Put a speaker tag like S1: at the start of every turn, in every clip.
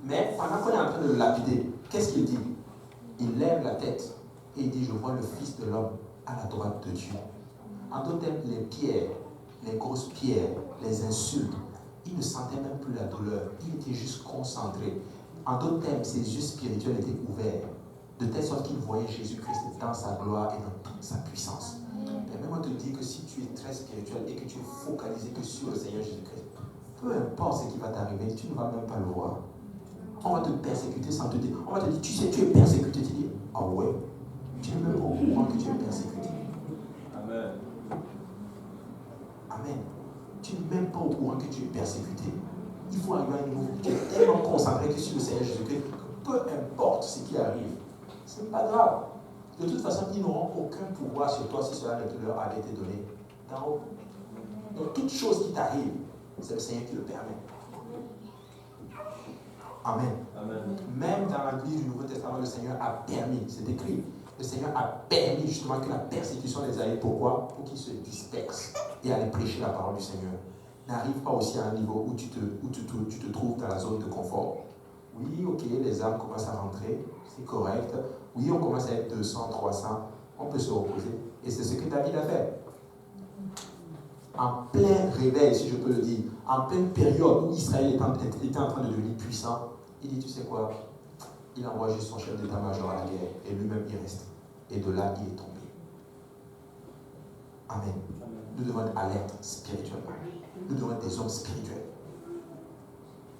S1: Mais pendant qu'on est en train de le lapider, qu'est-ce qu'il dit? Il lève la tête et il dit, je vois le Fils de l'homme à la droite de Dieu. En d'autres termes, les pierres, les grosses pierres, les insultes, il ne sentait même plus la douleur. Il était juste concentré. En d'autres termes, ses yeux spirituels étaient ouverts, de telle sorte qu'il voyait Jésus-Christ dans sa gloire et dans toute sa puissance. Et même on te dit que si tu es très spirituel et que tu es focalisé que sur le Seigneur Jésus-Christ, peu importe ce qui va t'arriver, tu ne vas même pas le voir. On va te persécuter sans te dire. On va te dire, tu sais, tu es persécuté. Tu dis, ah ouais, tu n'es même pas au courant que tu es persécuté.
S2: Amen.
S1: Amen. Tu n'es même pas au courant que tu es persécuté. Il faut arriver à un niveau où tu es tellement concentré que sur le Seigneur Jésus-Christ, que peu importe ce qui arrive, ce n'est pas grave. De toute façon, ils n'auront aucun pouvoir sur toi si cela leur avait été donné d'en haut. Donc, toute chose qui t'arrive, c'est le Seigneur qui le permet. Amen.
S2: Amen.
S1: Même dans l'Église du Nouveau Testament, le Seigneur a permis, c'est écrit, le Seigneur a permis justement que la persécution les aille. Pourquoi? Pour qu'ils se dispersent et aller prêcher la parole du Seigneur. N'arrive pas aussi à un niveau où tu te trouves dans la zone de confort. Oui, ok, les âmes commencent à rentrer, c'est correct. Oui, on commence à être 200, 300, on peut se reposer. Et c'est ce que David a fait. En plein réveil, si je peux le dire, en pleine période où Israël était en train de devenir puissant, il dit, tu sais quoi? Il envoie juste son chef d'état-major à la guerre et lui-même il reste. Et de là, il est tombé. Amen. Nous devons être alertes spirituellement. Nous devons être des hommes spirituels.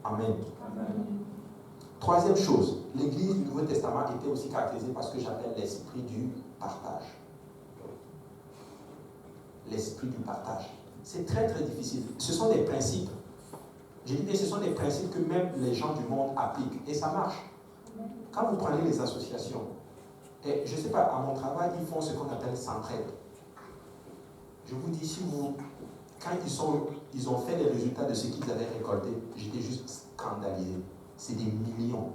S1: Amen.
S2: Amen.
S1: Troisième chose, l'Église du Nouveau Testament était aussi caractérisée par ce que j'appelle l'esprit du partage. L'esprit du partage. C'est très très difficile. Ce sont des principes. J'ai dit que ce sont des principes que même les gens du monde appliquent. Et ça marche. Quand vous prenez les associations, et je ne sais pas, à mon travail, ils font ce qu'on appelle s'entraide. Je vous dis, quand ils ont fait les résultats de ce qu'ils avaient récolté, j'étais juste scandalisé. C'est des millions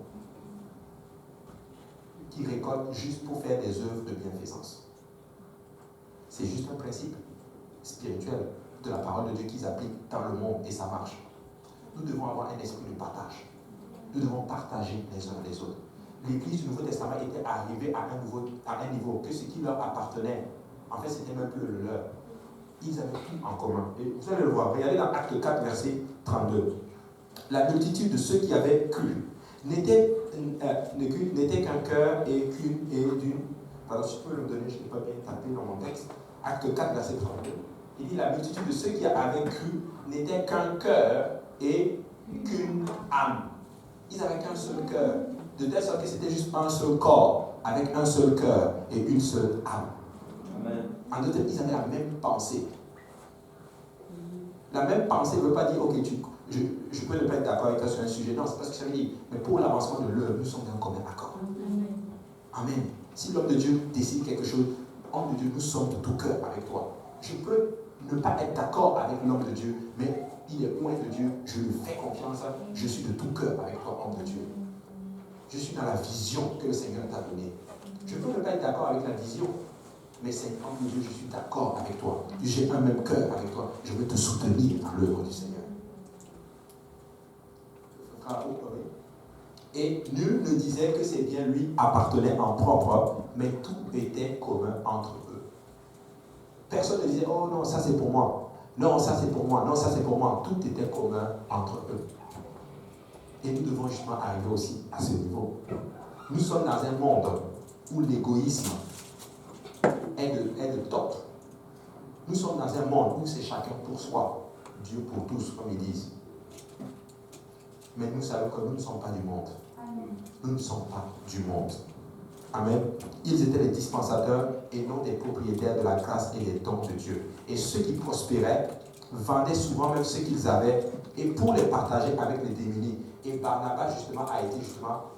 S1: qui récoltent juste pour faire des œuvres de bienfaisance. C'est juste un principe spirituel de la parole de Dieu qu'ils appliquent dans le monde et ça marche. Nous devons avoir un esprit de partage. Nous devons partager les uns les autres. L'Église du Nouveau Testament était arrivée à un niveau que ce qui leur appartenait, en fait, c'était même plus le leur. Ils avaient tout en commun. Et vous allez le voir. Regardez dans Acte 4, verset 32. La multitude de ceux qui avaient cru n'était qu'un cœur et d'une. Pardon, si tu peux me donner, je n'ai pas bien tapé dans mon texte. Acte 4, verset 32. Il dit la multitude de ceux qui avaient cru n'était qu'un cœur et qu'une âme. Ils n'avaient qu'un seul cœur. De telle sorte que c'était juste un seul corps, avec un seul cœur et une seule âme.
S2: Amen.
S1: En d'autres termes, ils avaient la même pensée. La même pensée ne veut pas dire, ok, je peux ne pas être d'accord avec toi sur un sujet. Non, c'est pas ce que ça veut dire. Mais pour l'avancement de l'œuvre, nous sommes d'un commun accord. Amen. Si l'homme de Dieu décide quelque chose, homme de Dieu, nous sommes de tout cœur avec toi. Je peux ne pas être d'accord avec l'homme de Dieu, mais il est loin de Dieu, je lui fais confiance, je suis de tout cœur avec toi, homme de Dieu. Je suis dans la vision que le Seigneur t'a donnée. Je peux ne pas être d'accord avec la vision, mais Seigneur, homme de Dieu, je suis d'accord avec toi. J'ai un même cœur avec toi. Je veux te soutenir dans l'œuvre du Seigneur. Et nul ne disait que ses biens lui appartenaient en propre, mais tout était commun entre eux. Personne ne disait, oh non, ça c'est pour moi. Non, ça c'est pour moi. Non, ça c'est pour moi. Tout était commun entre eux. Et nous devons justement arriver aussi à ce niveau. Nous sommes dans un monde où l'égoïsme est de top. Nous sommes dans un monde où c'est chacun pour soi, Dieu pour tous, comme ils disent. Mais nous savons que nous ne sommes pas du monde. Nous ne sommes pas du monde. Amen. Ils étaient les dispensateurs et non des propriétaires de la grâce et des dons de Dieu. Et ceux qui prospéraient vendaient souvent même ce qu'ils avaient et pour les partager avec les démunis. Et Barnabas justement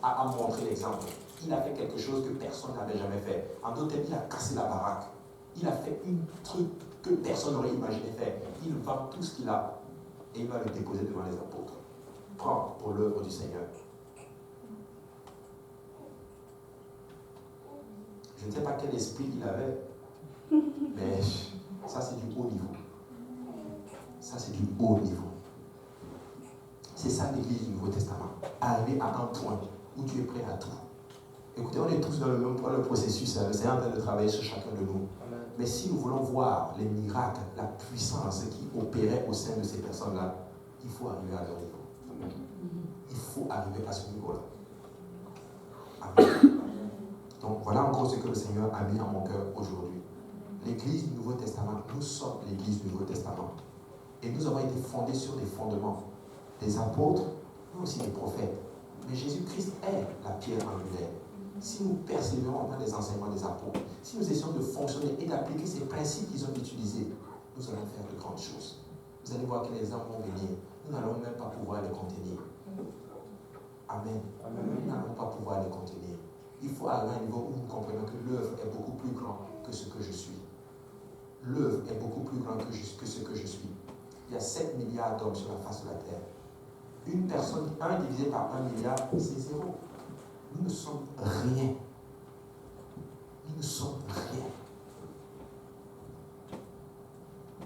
S1: a montré l'exemple. Il a fait quelque chose que personne n'avait jamais fait. En d'autres termes, il a cassé la baraque. Il a fait un truc que personne n'aurait imaginé faire. Il vend tout ce qu'il a et il va le déposer devant les apôtres. Prends pour l'œuvre du Seigneur. Je ne sais pas quel esprit il avait, mais ça c'est du haut niveau. Ça c'est du haut niveau. C'est ça l'Église du Nouveau Testament. arriver à un point où tu es prêt à tout. Écoutez, on est tous dans le processus. Le Seigneur est en train de travailler sur chacun de nous.
S2: Amen.
S1: Mais si nous voulons voir les miracles, la puissance qui opérait au sein de ces personnes-là, il faut arriver à leur niveau.
S2: Amen.
S1: Il faut arriver à ce niveau-là. Amen. Donc voilà encore ce que le Seigneur a mis en mon cœur aujourd'hui. L'Église du Nouveau Testament, nous sommes l'Église du Nouveau Testament. Et nous avons été fondés sur des fondements. Des apôtres, mais aussi des prophètes. Mais Jésus-Christ est la pierre angulaire. Si nous persévérons dans les enseignements des apôtres, si nous essayons de fonctionner et d'appliquer ces principes qu'ils ont utilisés, nous allons faire de grandes choses. Vous allez voir que les âmes vont venir. Nous n'allons même pas pouvoir les contenir. Amen.
S2: Amen.
S1: Nous n'allons pas pouvoir les contenir. Il faut arriver à un niveau où nous comprenons que l'œuvre est beaucoup plus grande que ce que je suis. L'œuvre est beaucoup plus grande que ce que je suis. Il y a 7 milliards d'hommes sur la face de la terre. Une personne, 1 divisé par 1 milliard, c'est 0. Nous ne sommes rien. Nous ne sommes rien.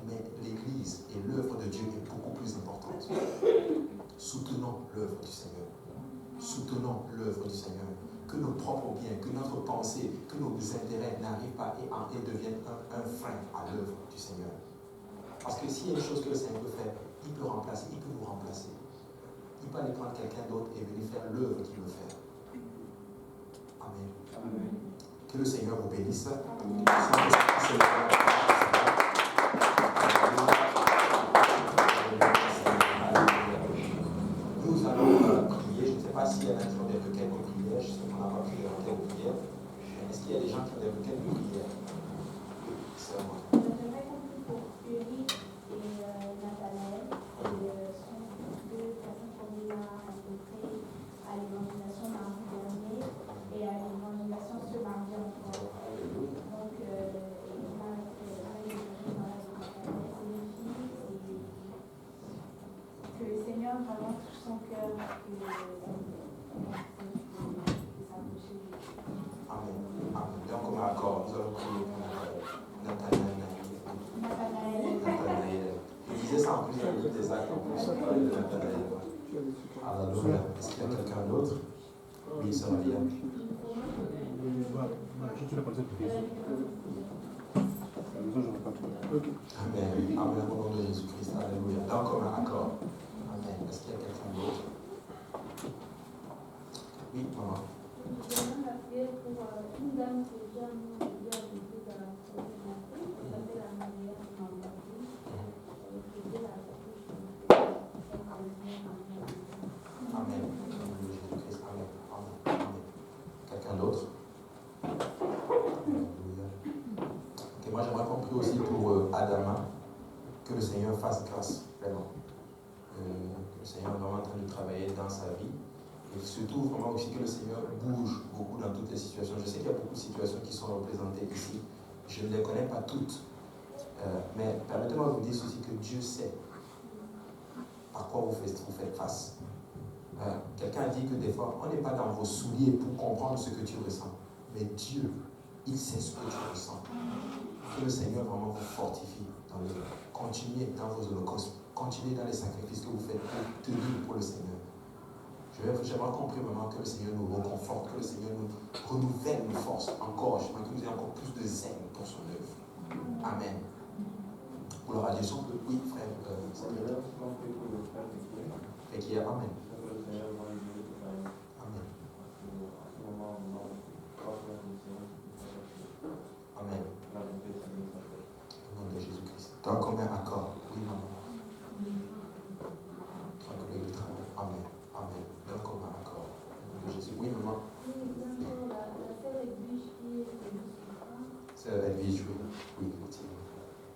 S1: Mais l'Église et l'œuvre de Dieu est beaucoup plus importante. Soutenons l'œuvre du Seigneur. Soutenons l'œuvre du Seigneur. Que nos propres biens, que notre pensée, que nos intérêts n'arrivent pas et deviennent un frein à l'œuvre du Seigneur. Parce que s'il y a une chose que le Seigneur peut faire, il peut remplacer, il peut nous remplacer. Il peut aller prendre quelqu'un d'autre et venir faire l'œuvre qu'il veut faire. Amen.
S2: Amen.
S1: Que le Seigneur vous bénisse. Nous allons prier. Je ne sais pas s'il y en a qui ont des requêtes de prière. Je sais qu'on n'a pas pris les requêtes de prière. Est-ce qu'il y a des gens qui ont des requêtes de prière? Oui, c'est moi.
S3: J'aimerais qu'on prie pour Eric et Nathanaël. Sont deux personnes qu'on a rencontrées à l'évangélisation mardi dernier et à l'évangélisation ce mardi encore. Donc, on a travaillé dans la que le Seigneur vraiment touche son cœur et s'approcher de lui.
S1: Amen. Amen. Donc, comme accord, nous allons prier pour Nathanaël. Il disait ça en plus dans le livre des actes, en plus. Nathanaël. Alléluia. Est-ce qu'il y a quelqu'un d'autre? Oui, ça va bien. Amen. Amen. Au nom de Jésus-Christ. Alléluia. Donc, comme un accord. Amen. Est-ce qu'il y a quelqu'un d'autre? Oui, maman.
S3: Je demande la prière pour une dame que j'ai invitée dans la province d'Afrique, qui s'appelle Anne-Maria Mandabou. Qui est la
S1: Amen. Au nom de Jésus-Christ. Amen. Amen. Amen. Quelqu'un d'autre? Alléluia. Ok, moi j'aimerais qu'on prie aussi pour Adama, que le Seigneur fasse grâce, vraiment. Que le Seigneur est vraiment en train de travailler dans sa vie. Et surtout, vraiment aussi que le Seigneur bouge beaucoup dans toutes les situations. Je sais qu'il y a beaucoup de situations qui sont représentées ici. Je ne les connais pas toutes. Mais permettez-moi de vous dire aussi que Dieu sait par quoi vous faites face. Quelqu'un a dit que des fois, on n'est pas dans vos souliers pour comprendre ce que tu ressens. Mais Dieu, il sait ce que tu ressens. Que le Seigneur vraiment vous fortifie. Continuez dans vos holocaustes. Continuez dans les sacrifices que vous faites pour tenir pour le Seigneur. J'aimerais compris vraiment que le Seigneur nous reconforte, que le Seigneur nous renouvelle nos forces encore. Je voudrais que nous ayons encore plus de zèle pour son œuvre. Amen. Pour la radiation, oui, frère. Et qui est Amen. Amen. Amen. Au nom de Jésus-Christ. Donc, comme un accord. Oui, maman. Tranquille, le travail. Amen. Amen. Donc, comme un accord. Au nom de Jésus. Oui, maman. C'est Edwige, oui. Oui, effectivement.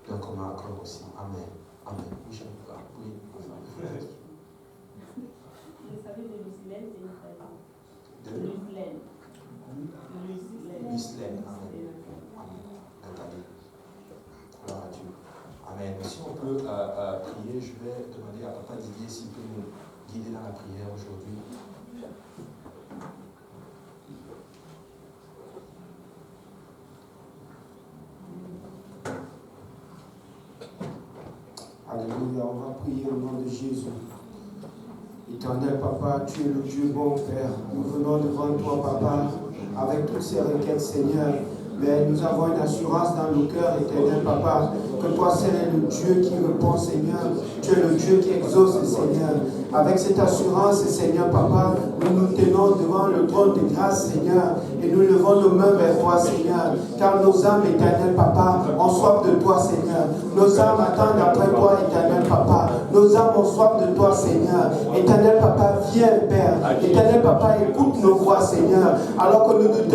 S1: Donc, comme un accord aussi. Amen. Amen. Oui, j'aime pas. Oui.
S4: Vous savez, de Lucilène, c'est une famille.
S1: De
S4: Lucilène.
S1: Lucilène. Amen. Amen. Nathalie. Gloire à Dieu. Amen. Si on peut prier, je vais demander à Papa Didier s'il peut nous guider dans la prière aujourd'hui.
S5: Alléluia, on va prier au nom de Jésus. Il Éternel Papa, tu es le Dieu bon Père. Nous venons devant toi, Papa, avec toutes ces requêtes, Seigneur. Mais nous avons une assurance dans nos cœurs, éternel Papa, que toi, c'est le Dieu qui répond, Seigneur. Tu es le Dieu qui exauce, Seigneur. Avec cette assurance, Seigneur Papa, nous nous tenons devant le trône de grâce, Seigneur, et nous levons nos mains vers toi, Seigneur. Car nos âmes, éternel Papa, ont soif de toi, Seigneur. Nos âmes attendent après toi, éternel Papa. Nos âmes ont soif de toi, Seigneur. Éternel Papa, viens, Père. Éternel Papa, écoute nos voix, Seigneur. Alors que nous nous tenons